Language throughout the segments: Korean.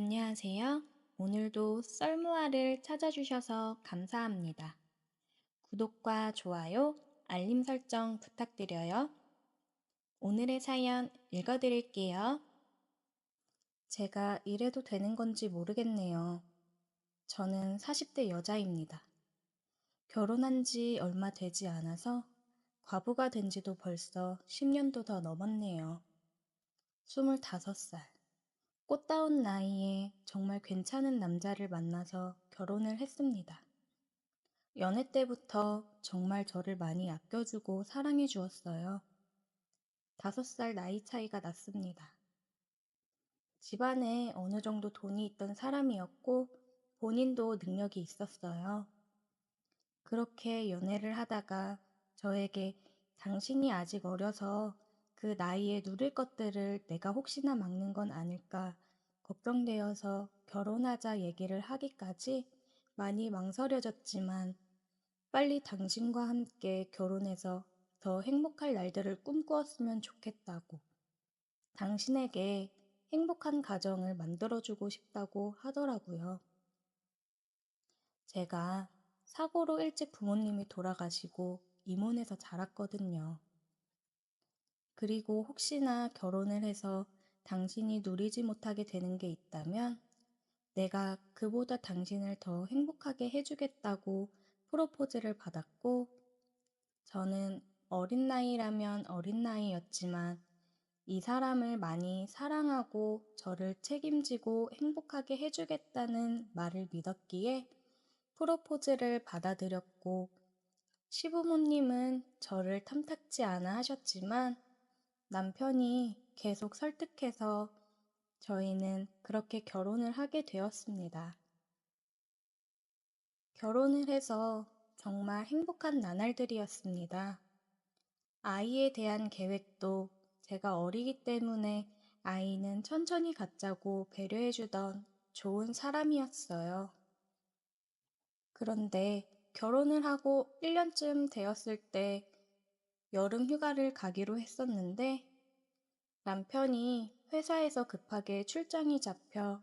안녕하세요. 오늘도 썰무화를 찾아주셔서 감사합니다. 구독과 좋아요, 알림 설정 부탁드려요. 오늘의 사연 읽어드릴게요. 제가 이래도 되는 건지 모르겠네요. 저는 40대 여자입니다. 결혼한 지 얼마 되지 않아서 과부가 된 지도 벌써 10년도 더 넘었네요. 25살. 꽃다운 나이에 정말 괜찮은 남자를 만나서 결혼을 했습니다. 연애 때부터 정말 저를 많이 아껴주고 사랑해 주었어요. 5살 나이 차이가 났습니다. 집안에 어느 정도 돈이 있던 사람이었고 본인도 능력이 있었어요. 그렇게 연애를 하다가 저에게 당신이 아직 어려서 그 나이에 누릴 것들을 내가 혹시나 막는 건 아닐까 걱정되어서 결혼하자 얘기를 하기까지 많이 망설여졌지만 빨리 당신과 함께 결혼해서 더 행복할 날들을 꿈꾸었으면 좋겠다고 당신에게 행복한 가정을 만들어주고 싶다고 하더라고요. 제가 사고로 일찍 부모님이 돌아가시고 이혼해서 자랐거든요. 그리고 혹시나 결혼을 해서 당신이 누리지 못하게 되는 게 있다면 내가 그보다 당신을 더 행복하게 해주겠다고 프로포즈를 받았고 저는 어린 나이라면 어린 나이였지만 이 사람을 많이 사랑하고 저를 책임지고 행복하게 해주겠다는 말을 믿었기에 프로포즈를 받아들였고 시부모님은 저를 탐탁지 않아 하셨지만 남편이 계속 설득해서 저희는 그렇게 결혼을 하게 되었습니다. 결혼을 해서 정말 행복한 나날들이었습니다. 아이에 대한 계획도 제가 어리기 때문에 아이는 천천히 갖자고 배려해주던 좋은 사람이었어요. 그런데 결혼을 하고 1년쯤 되었을 때 여름 휴가를 가기로 했었는데 남편이 회사에서 급하게 출장이 잡혀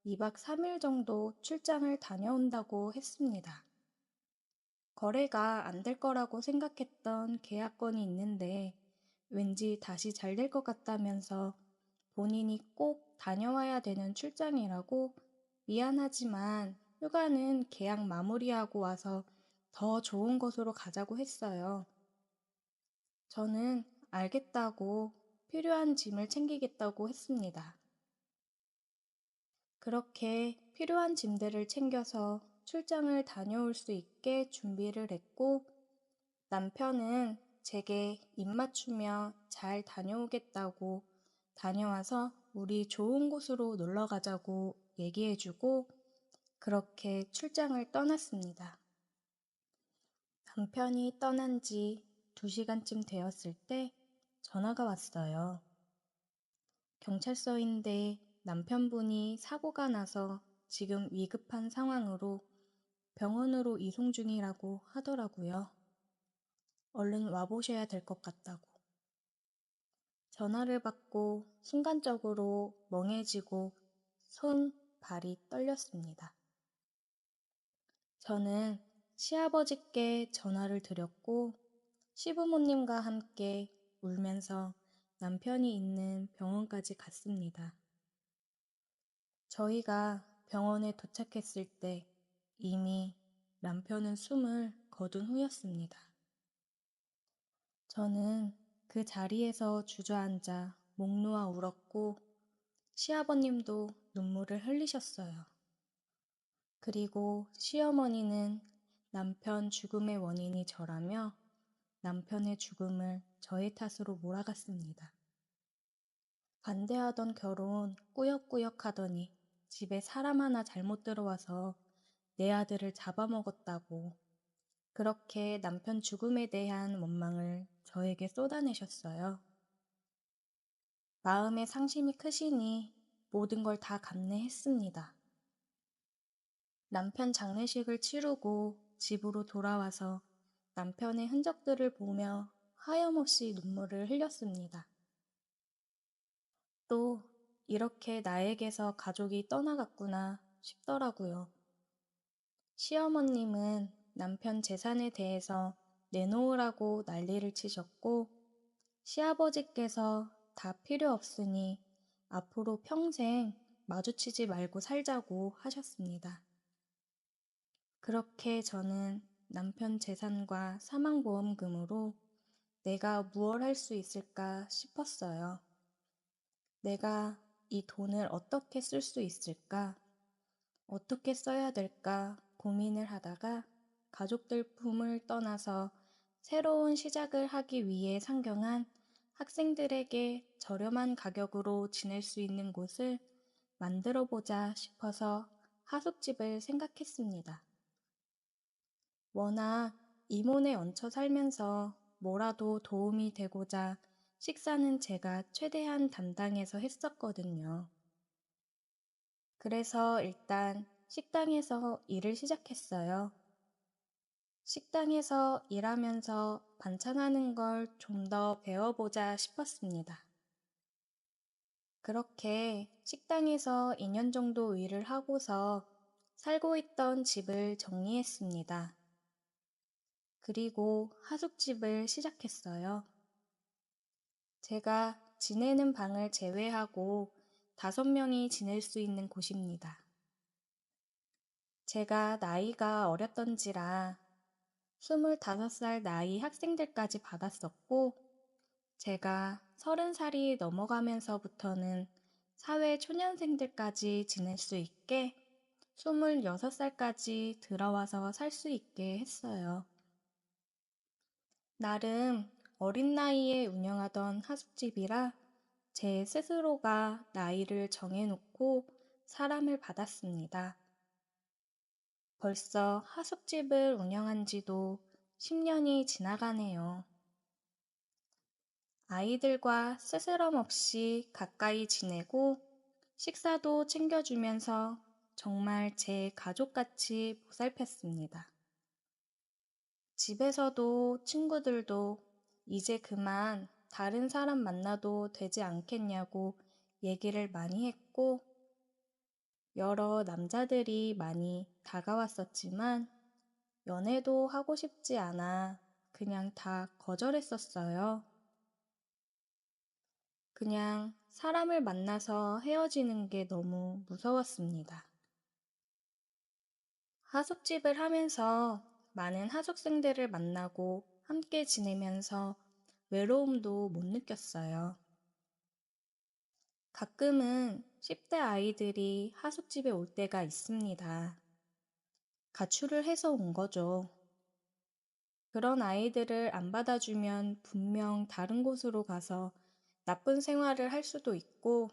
2박 3일 정도 출장을 다녀온다고 했습니다. 거래가 안 될 거라고 생각했던 계약건이 있는데 왠지 다시 잘 될 것 같다면서 본인이 꼭 다녀와야 되는 출장이라고 미안하지만 휴가는 계약 마무리하고 와서 더 좋은 곳으로 가자고 했어요. 저는 알겠다고 필요한 짐을 챙기겠다고 했습니다. 그렇게 필요한 짐들을 챙겨서 출장을 다녀올 수 있게 준비를 했고 남편은 제게 입맞추며 잘 다녀오겠다고 다녀와서 우리 좋은 곳으로 놀러 가자고 얘기해주고 그렇게 출장을 떠났습니다. 남편이 떠난 지 2시간쯤 되었을 때 전화가 왔어요. 경찰서인데 남편분이 사고가 나서 지금 위급한 상황으로 병원으로 이송 중이라고 하더라고요. 얼른 와보셔야 될 것 같다고. 전화를 받고 순간적으로 멍해지고 손, 발이 떨렸습니다. 저는 시아버지께 전화를 드렸고 시부모님과 함께 울면서 남편이 있는 병원까지 갔습니다. 저희가 병원에 도착했을 때 이미 남편은 숨을 거둔 후였습니다. 저는 그 자리에서 주저앉아 목 놓아 울었고 시아버님도 눈물을 흘리셨어요. 그리고 시어머니는 남편 죽음의 원인이 저라며 남편의 죽음을 저의 탓으로 몰아갔습니다. 반대하던 결혼 꾸역꾸역 하더니 집에 사람 하나 잘못 들어와서 내 아들을 잡아먹었다고 그렇게 남편 죽음에 대한 원망을 저에게 쏟아내셨어요. 마음의 상심이 크시니 모든 걸 다 감내했습니다. 남편 장례식을 치르고 집으로 돌아와서 남편의 흔적들을 보며 하염없이 눈물을 흘렸습니다. 또 이렇게 나에게서 가족이 떠나갔구나 싶더라고요. 시어머님은 남편 재산에 대해서 내놓으라고 난리를 치셨고, 시아버지께서 다 필요 없으니 앞으로 평생 마주치지 말고 살자고 하셨습니다. 그렇게 저는 남편 재산과 사망보험금으로 내가 무얼 할 수 있을까 싶었어요. 내가 이 돈을 어떻게 쓸 수 있을까? 어떻게 써야 될까 고민을 하다가 가족들 품을 떠나서 새로운 시작을 하기 위해 상경한 학생들에게 저렴한 가격으로 지낼 수 있는 곳을 만들어 보자 싶어서 하숙집을 생각했습니다. 워낙 이몬에 얹혀 살면서 뭐라도 도움이 되고자 식사는 제가 최대한 담당해서 했었거든요. 그래서 일단 식당에서 일을 시작했어요. 식당에서 일하면서 반찬하는 걸 좀 더 배워보자 싶었습니다. 그렇게 식당에서 2년 정도 일을 하고서 살고 있던 집을 정리했습니다. 그리고 하숙집을 시작했어요. 제가 지내는 방을 제외하고 5명이 지낼 수 있는 곳입니다. 제가 나이가 어렸던지라 25살 나이 학생들까지 받았었고, 제가 30살이 넘어가면서부터는 사회 초년생들까지 지낼 수 있게 26살까지 들어와서 살 수 있게 했어요. 나름 어린 나이에 운영하던 하숙집이라 제 스스로가 나이를 정해놓고 사람을 받았습니다. 벌써 하숙집을 운영한 지도 10년이 지나가네요. 아이들과 스스럼 없이 가까이 지내고 식사도 챙겨주면서 정말 제 가족같이 보살폈습니다. 집에서도 친구들도 이제 그만 다른 사람 만나도 되지 않겠냐고 얘기를 많이 했고, 여러 남자들이 많이 다가왔었지만 연애도 하고 싶지 않아 그냥 다 거절했었어요. 그냥 사람을 만나서 헤어지는 게 너무 무서웠습니다. 하숙집을 하면서 많은 하숙생들을 만나고 함께 지내면서 외로움도 못 느꼈어요. 가끔은 10대 아이들이 하숙집에 올 때가 있습니다. 가출을 해서 온 거죠. 그런 아이들을 안 받아주면 분명 다른 곳으로 가서 나쁜 생활을 할 수도 있고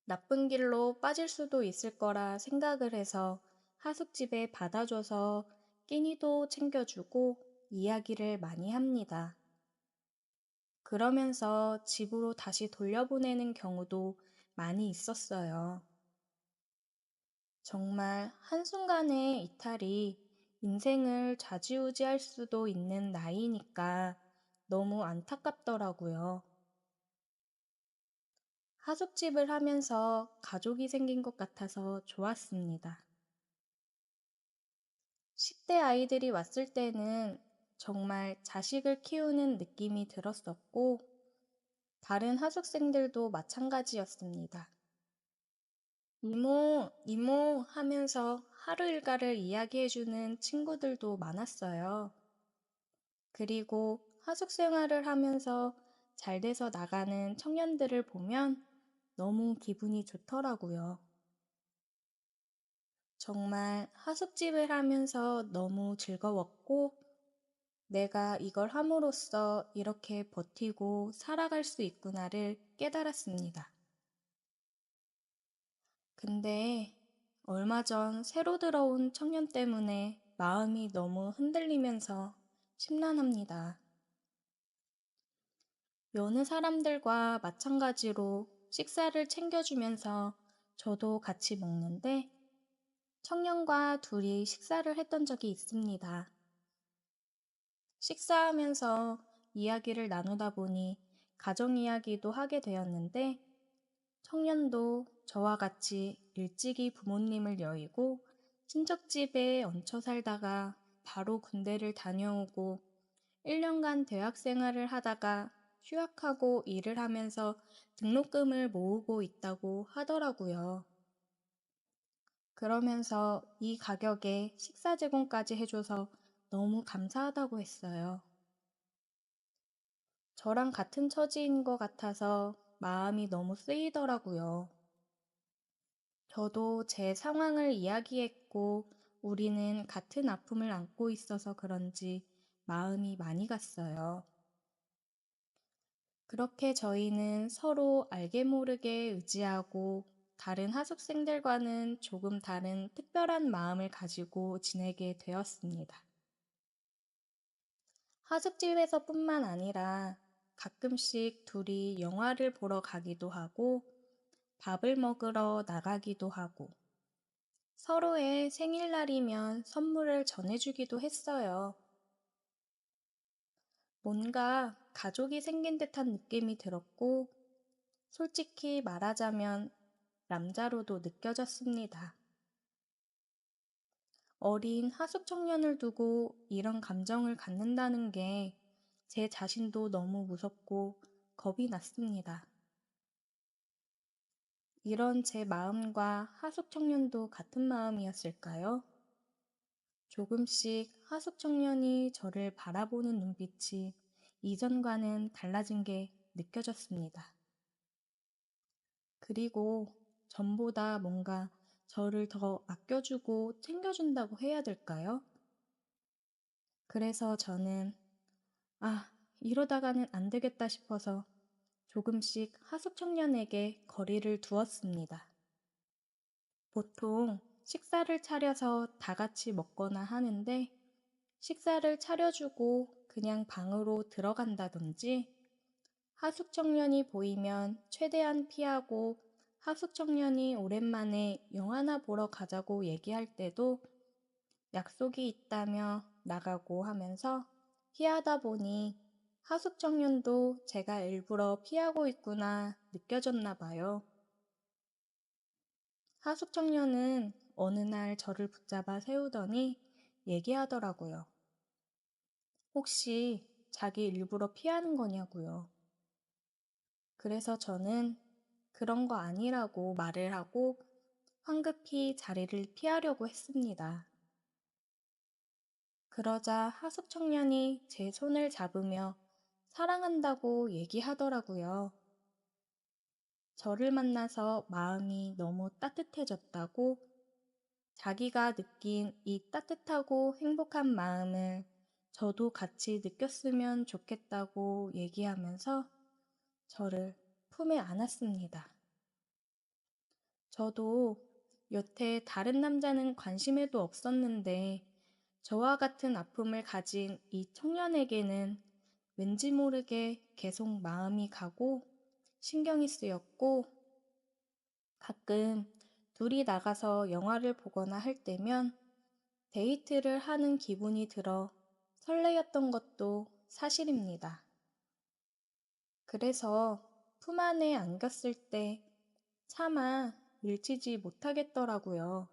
나쁜 길로 빠질 수도 있을 거라 생각을 해서 하숙집에 받아줘서 끼니도 챙겨주고 이야기를 많이 합니다. 그러면서 집으로 다시 돌려보내는 경우도 많이 있었어요. 정말 한순간의 이탈이 인생을 좌지우지할 수도 있는 나이니까 너무 안타깝더라고요. 하숙집을 하면서 가족이 생긴 것 같아서 좋았습니다. 10대 아이들이 왔을 때는 정말 자식을 키우는 느낌이 들었었고, 다른 하숙생들도 마찬가지였습니다. 이모, 이모 하면서 하루 일과를 이야기해주는 친구들도 많았어요. 그리고 하숙 생활을 하면서 잘 돼서 나가는 청년들을 보면 너무 기분이 좋더라고요. 정말 하숙집을 하면서 너무 즐거웠고, 내가 이걸 함으로써 이렇게 버티고 살아갈 수 있구나를 깨달았습니다. 근데 얼마 전 새로 들어온 청년 때문에 마음이 너무 흔들리면서 심란합니다. 여느 사람들과 마찬가지로 식사를 챙겨주면서 저도 같이 먹는데 청년과 둘이 식사를 했던 적이 있습니다. 식사하면서 이야기를 나누다 보니 가정 이야기도 하게 되었는데 청년도 저와 같이 일찍이 부모님을 여의고 친척집에 얹혀 살다가 바로 군대를 다녀오고 1년간 대학 생활을 하다가 휴학하고 일을 하면서 등록금을 모으고 있다고 하더라고요. 그러면서 이 가격에 식사 제공까지 해줘서 너무 감사하다고 했어요. 저랑 같은 처지인 것 같아서 마음이 너무 쓰이더라고요. 저도 제 상황을 이야기했고 우리는 같은 아픔을 안고 있어서 그런지 마음이 많이 갔어요. 그렇게 저희는 서로 알게 모르게 의지하고 다른 하숙생들과는 조금 다른 특별한 마음을 가지고 지내게 되었습니다. 하숙집에서뿐만 아니라 가끔씩 둘이 영화를 보러 가기도 하고 밥을 먹으러 나가기도 하고 서로의 생일날이면 선물을 전해주기도 했어요. 뭔가 가족이 생긴 듯한 느낌이 들었고 솔직히 말하자면 남자로도 느껴졌습니다. 어린 하숙 청년을 두고 이런 감정을 갖는다는 게 제 자신도 너무 무섭고 겁이 났습니다. 이런 제 마음과 하숙 청년도 같은 마음이었을까요? 조금씩 하숙 청년이 저를 바라보는 눈빛이 이전과는 달라진 게 느껴졌습니다. 그리고 전보다 뭔가 저를 더 아껴주고 챙겨준다고 해야 될까요? 그래서 저는 이러다가는 안 되겠다 싶어서 조금씩 하숙 청년에게 거리를 두었습니다. 보통 식사를 차려서 다 같이 먹거나 하는데 식사를 차려주고 그냥 방으로 들어간다든지 하숙 청년이 보이면 최대한 피하고 하숙 청년이 오랜만에 영화나 보러 가자고 얘기할 때도 약속이 있다며 나가고 하면서 피하다 보니 하숙 청년도 제가 일부러 피하고 있구나 느껴졌나 봐요. 하숙 청년은 어느 날 저를 붙잡아 세우더니 얘기하더라고요. 혹시 자기 일부러 피하는 거냐고요. 그래서 저는 그런 거 아니라고 말을 하고 황급히 자리를 피하려고 했습니다. 그러자 하숙 청년이 제 손을 잡으며 사랑한다고 얘기하더라고요. 저를 만나서 마음이 너무 따뜻해졌다고 자기가 느낀 이 따뜻하고 행복한 마음을 저도 같이 느꼈으면 좋겠다고 얘기하면서 저를 품에 안았습니다. 저도 여태 다른 남자는 관심에도 없었는데 저와 같은 아픔을 가진 이 청년에게는 왠지 모르게 계속 마음이 가고 신경이 쓰였고 가끔 둘이 나가서 영화를 보거나 할 때면 데이트를 하는 기분이 들어 설레였던 것도 사실입니다. 그래서 품 안에 안겼을 때 차마 밀치지 못하겠더라고요.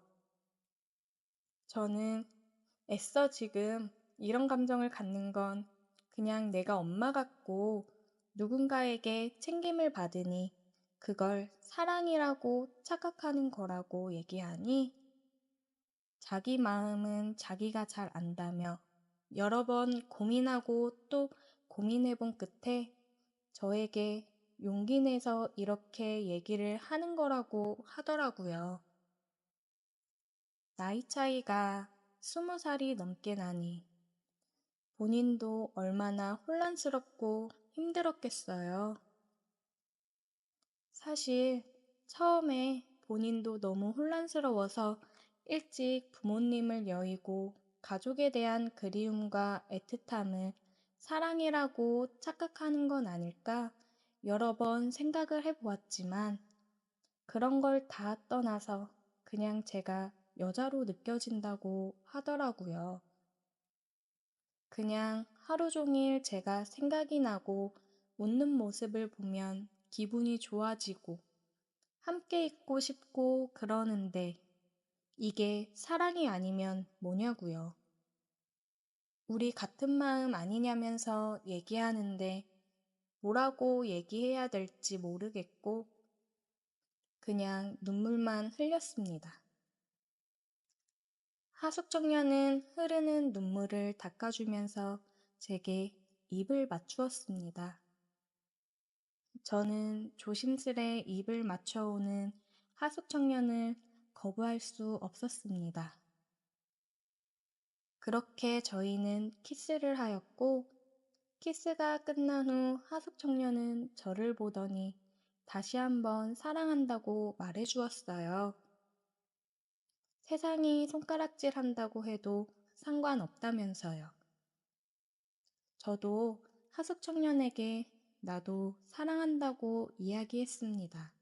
저는 애써 지금 이런 감정을 갖는 건 그냥 내가 엄마 같고 누군가에게 챙김을 받으니 그걸 사랑이라고 착각하는 거라고 얘기하니 자기 마음은 자기가 잘 안다며 여러 번 고민하고 또 고민해본 끝에 저에게 용기 내서 이렇게 얘기를 하는 거라고 하더라고요. 나이 차이가 20살이 넘게 나니 본인도 얼마나 혼란스럽고 힘들었겠어요. 사실 처음에 본인도 너무 혼란스러워서 일찍 부모님을 여의고 가족에 대한 그리움과 애틋함을 사랑이라고 착각하는 건 아닐까 여러 번 생각을 해보았지만 그런 걸 다 떠나서 그냥 제가 여자로 느껴진다고 하더라고요. 그냥 하루 종일 제가 생각이 나고 웃는 모습을 보면 기분이 좋아지고 함께 있고 싶고 그러는데 이게 사랑이 아니면 뭐냐고요. 우리 같은 마음 아니냐면서 얘기하는데 뭐라고 얘기해야 될지 모르겠고 그냥 눈물만 흘렸습니다. 하숙청년은 흐르는 눈물을 닦아주면서 제게 입을 맞추었습니다. 저는 조심스레 입을 맞춰오는 하숙청년을 거부할 수 없었습니다. 그렇게 저희는 키스를 하였고 키스가 끝난 후 하숙청년은 저를 보더니 다시 한번 사랑한다고 말해주었어요. 세상이 손가락질 한다고 해도 상관없다면서요. 저도 하숙청년에게 나도 사랑한다고 이야기했습니다.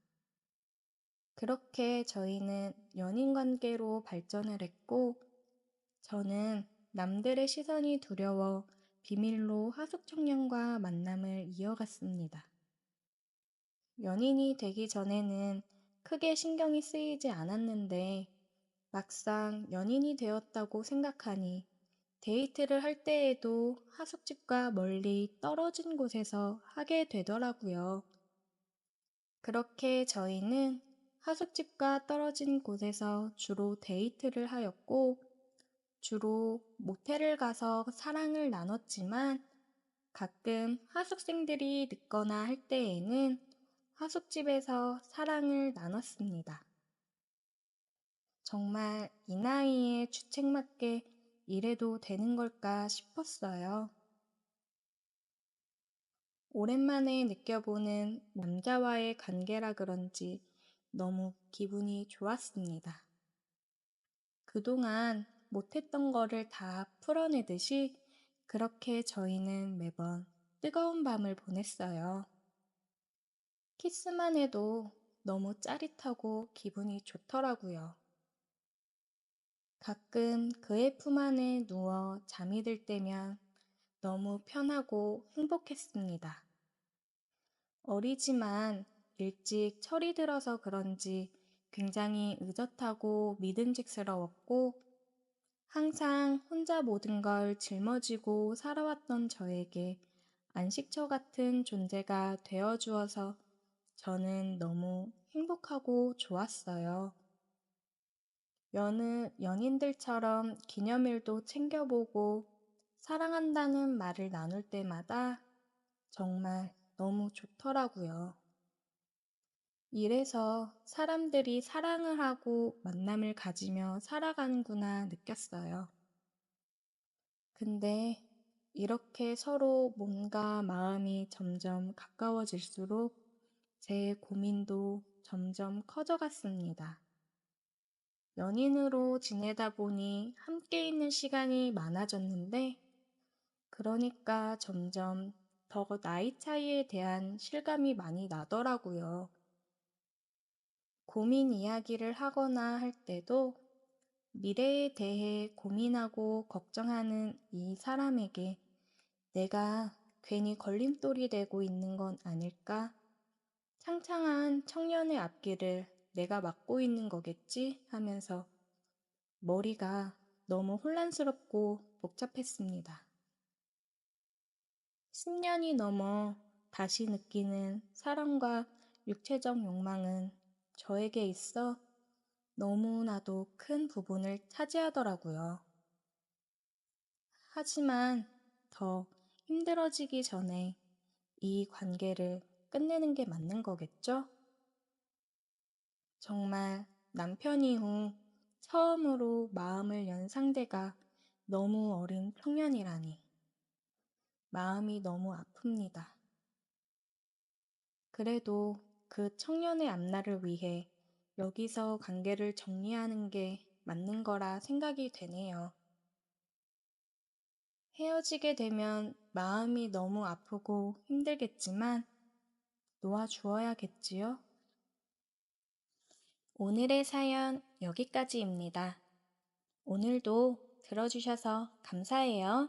그렇게 저희는 연인 관계로 발전을 했고, 저는 남들의 시선이 두려워 비밀로 하숙청년과 만남을 이어갔습니다. 연인이 되기 전에는 크게 신경이 쓰이지 않았는데, 막상 연인이 되었다고 생각하니 데이트를 할 때에도 하숙집과 멀리 떨어진 곳에서 하게 되더라고요. 그렇게 저희는 하숙집과 떨어진 곳에서 주로 데이트를 하였고, 주로 모텔을 가서 사랑을 나눴지만, 가끔 하숙생들이 늦거나 할 때에는 하숙집에서 사랑을 나눴습니다. 정말 이 나이에 주책맞게 이래도 되는 걸까 싶었어요. 오랜만에 느껴보는 남자와의 관계라 그런지 너무 기분이 좋았습니다. 그동안 못했던 거를 다 풀어내듯이 그렇게 저희는 매번 뜨거운 밤을 보냈어요. 키스만 해도 너무 짜릿하고 기분이 좋더라고요. 가끔 그의 품 안에 누워 잠이 들 때면 너무 편하고 행복했습니다. 어리지만 일찍 철이 들어서 그런지 굉장히 의젓하고 믿음직스러웠고 항상 혼자 모든 걸 짊어지고 살아왔던 저에게 안식처 같은 존재가 되어주어서 저는 너무 행복하고 좋았어요. 여느 연인들처럼 기념일도 챙겨보고 사랑한다는 말을 나눌 때마다 정말 너무 좋더라고요. 이래서 사람들이 사랑을 하고 만남을 가지며 살아가는구나 느꼈어요. 근데 이렇게 서로 몸과 마음이 점점 가까워질수록 제 고민도 점점 커져갔습니다. 연인으로 지내다 보니 함께 있는 시간이 많아졌는데, 그러니까 점점 더 나이 차이에 대한 실감이 많이 나더라고요. 고민 이야기를 하거나 할 때도 미래에 대해 고민하고 걱정하는 이 사람에게 내가 괜히 걸림돌이 되고 있는 건 아닐까? 창창한 청년의 앞길을 내가 막고 있는 거겠지? 하면서 머리가 너무 혼란스럽고 복잡했습니다. 10년이 넘어 다시 느끼는 사랑과 육체적 욕망은 저에게 있어 너무나도 큰 부분을 차지하더라고요. 하지만 더 힘들어지기 전에 이 관계를 끝내는 게 맞는 거겠죠? 정말 남편 이후 처음으로 마음을 연 상대가 너무 어린 청년이라니 마음이 너무 아픕니다. 그래도 그 청년의 앞날을 위해 여기서 관계를 정리하는 게 맞는 거라 생각이 되네요. 헤어지게 되면 마음이 너무 아프고 힘들겠지만 놓아주어야겠지요? 오늘의 사연 여기까지입니다. 오늘도 들어주셔서 감사해요.